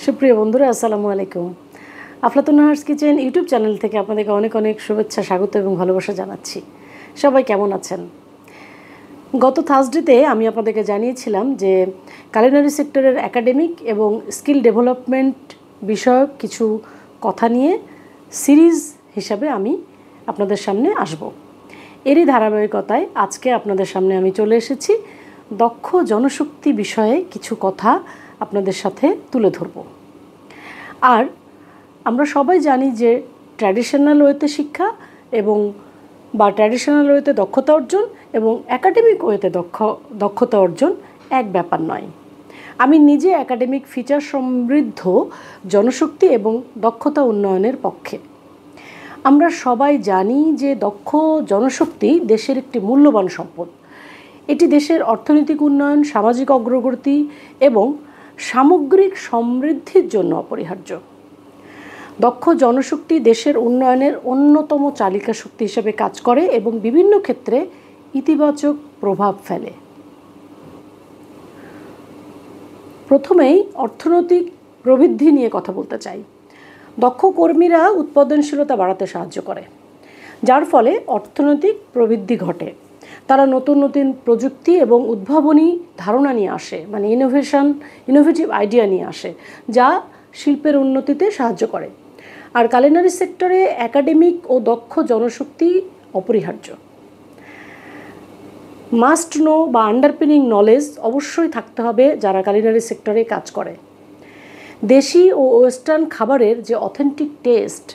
সুপ্রিয় বন্ধুরা, আসসালামু আলাইকুম। আফলাতুন নাহার্স কিচেন ইউটিউব চ্যানেল থেকে আপনাদেরকে অনেক অনেক শুভেচ্ছা, স্বাগত এবং ভালোবাসা জানাচ্ছি। সবাই কেমন আছেন? গত থার্সডেতে আমি আপনাদেরকে জানিয়েছিলাম যে কালিনারি সেক্টরের একাডেমিক এবং স্কিল ডেভেলপমেন্ট বিষয়ক কিছু কথা নিয়ে সিরিজ হিসাবে আমি আপনাদের সামনে আসব। এরই ধারাবাহিকতায় আজকে আপনাদের সামনে আমি চলে এসেছি দক্ষ জনশক্তি বিষয়ে কিছু কথা আপনাদের সাথে তুলে ধরব। আর আমরা সবাই জানি যে ট্র্যাডিশনাল ওয়েতে শিক্ষা এবং ট্র্যাডিশনাল ওয়েতে দক্ষতা অর্জন এবং একাডেমিক ওয়েতে দক্ষতা অর্জন এক ব্যাপার নয়। আমি নিজে একাডেমিক ফিচার সমৃদ্ধ জনশক্তি এবং দক্ষতা উন্নয়নের পক্ষে। আমরা সবাই জানি যে দক্ষ জনশক্তি দেশের একটি মূল্যবান সম্পদ। এটি দেশের অর্থনৈতিক উন্নয়ন, সামাজিক অগ্রগতি এবং সামগ্রিক সমৃদ্ধির জন্য অপরিহার্য। দক্ষ জনশক্তি দেশের উন্নয়নের অন্যতম চালিকা শক্তি হিসেবে কাজ করে এবং বিভিন্ন ক্ষেত্রে ইতিবাচক প্রভাব ফেলে। প্রথমেই অর্থনৈতিক প্রবৃদ্ধি নিয়ে কথা বলতে চাই। দক্ষ কর্মীরা উৎপাদনশীলতা বাড়াতে সাহায্য করে, যার ফলে অর্থনৈতিক প্রবৃদ্ধি ঘটে। তারা নতুন নতুন প্রযুক্তি এবং উদ্ভাবনী ধারণা নিয়ে আসে, ইনোভেটিভ আইডিয়া নিয়ে আসে, যা শিল্পের উন্নতিতে সাহায্য করে। আর কালিনারি সেক্টরে একাডেমিক ও দক্ষ জনশক্তি অপরিহার্য। মাস্ট নো বা আন্ডারপিনিং নলেজ অবশ্যই থাকতে হবে যারা কালিনারি সেক্টরে কাজ করে। দেশি ও ওয়েস্টার্ন খাবারের যে authentic test,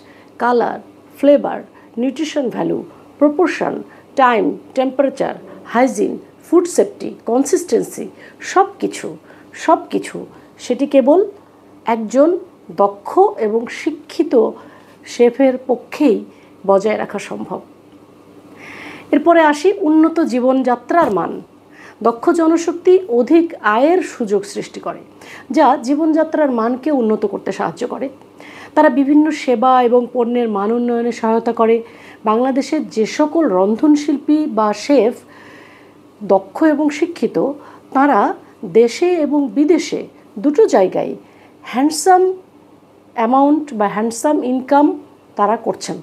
colour, flavour, nutrition value, proportion, time, temperature, hygiene, food safety, consistency সব কিছু সেটি কেবল একজন দক্ষ এবং শিক্ষিত শেফের পক্ষেই বজায় রাখা সম্ভব। এরপরে আসি উন্নত জীবনযাত্রার মান। দক্ষ জনশক্তি অধিক আয়ের সুযোগ সৃষ্টি করে, যা জীবনযাত্রার মানকে উন্নত করতে সাহায্য করে। তারা বিভিন্ন সেবা এবং পণ্যের মান উন্নয়নে সহায়তা করে। বাংলাদেশের যে সকল রন্ধনশিল্পী বা শেফ দক্ষ এবং শিক্ষিত, তারা দেশে এবং বিদেশে দুটো জায়গায় হ্যান্ডসাম অ্যামাউন্ট বা হ্যান্ডসাম ইনকাম তারা করছেন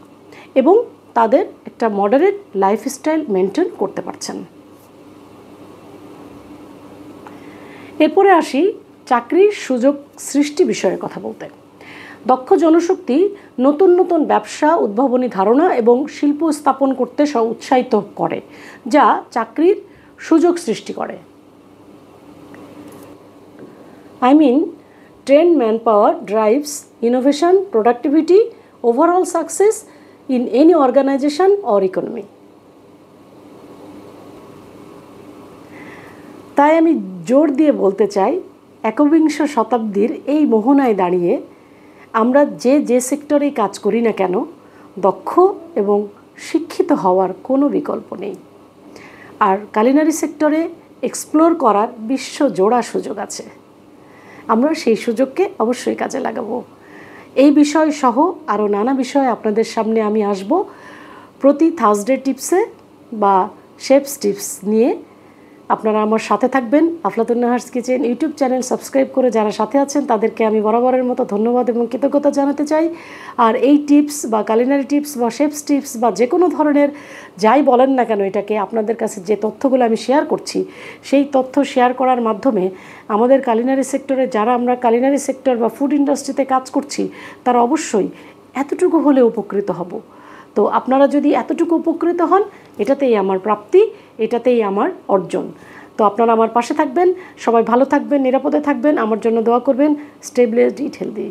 এবং তাদের একটা মডারেট লাইফস্টাইল মেনটেন করতে পারছেন। এরপরে আসি চাকরির সুযোগ সৃষ্টি বিষয়ে কথা বলতে। দক্ষ জনশক্তি নতুন নতুন ব্যবসা, উদ্ভাবনী ধারণা এবং শিল্প স্থাপন করতে উৎসাহিত করে, যা চাকরির সুযোগ সৃষ্টি করে। trained manpower drives innovation, productivity, overall success in any organization or economy. তাই আমি জোর দিয়ে বলতে চাই, একবিংশ শতাব্দীর এই মোহনায় দাঁড়িয়ে আমরা যে সেক্টরেই কাজ করি না কেন, দক্ষ এবং শিক্ষিত হওয়ার কোনো বিকল্প নেই। আর কালিনারি সেক্টরে এক্সপ্লোর করার বিশ্বজোড়া সুযোগ আছে। আমরা সেই সুযোগকে অবশ্যই কাজে লাগাবো। এই বিষয় সহ আরও নানা বিষয় আপনাদের সামনে আমি আসব প্রতি থার্সডে টিপসে বা শেফস টিপস নিয়ে। আপনারা আমার সাথে থাকবেন। Aflatun Nahar's kitchen YouTube channel subscribe করে যারা সাথে আছেন তাদেরকে আমি বরাবরের মতো ধন্যবাদ এবং কৃতজ্ঞতা জানাতে চাই। আর এই টিপস বা কালিনারি টিপস বা শেফস টিপস বা যে কোনো ধরনের যাই বলেন না কেন, এটাকে আপনাদের কাছে যে তথ্যগুলো আমি শেয়ার করছি, সেই তথ্য শেয়ার করার মাধ্যমে আমাদের কালিনারি সেক্টরে যারা আমরা কালিনারি সেক্টর বা ফুড ইন্ডাস্ট্রিতে কাজ করছি, তারা অবশ্যই এতটুকু হলে উপকৃত হব। তো আপনারা যদি এতটুকু উপকৃত হন, এটাতেই আমার প্রাপ্তি, এটাতেই আমার অর্জন। তো আপনারা আমার পাশে থাকবেন, সবাই ভালো থাকবেন, নিরাপদে থাকবেন, আমার জন্য দোয়া করবেন। স্টে ব্লেসড, ইট হেলদি।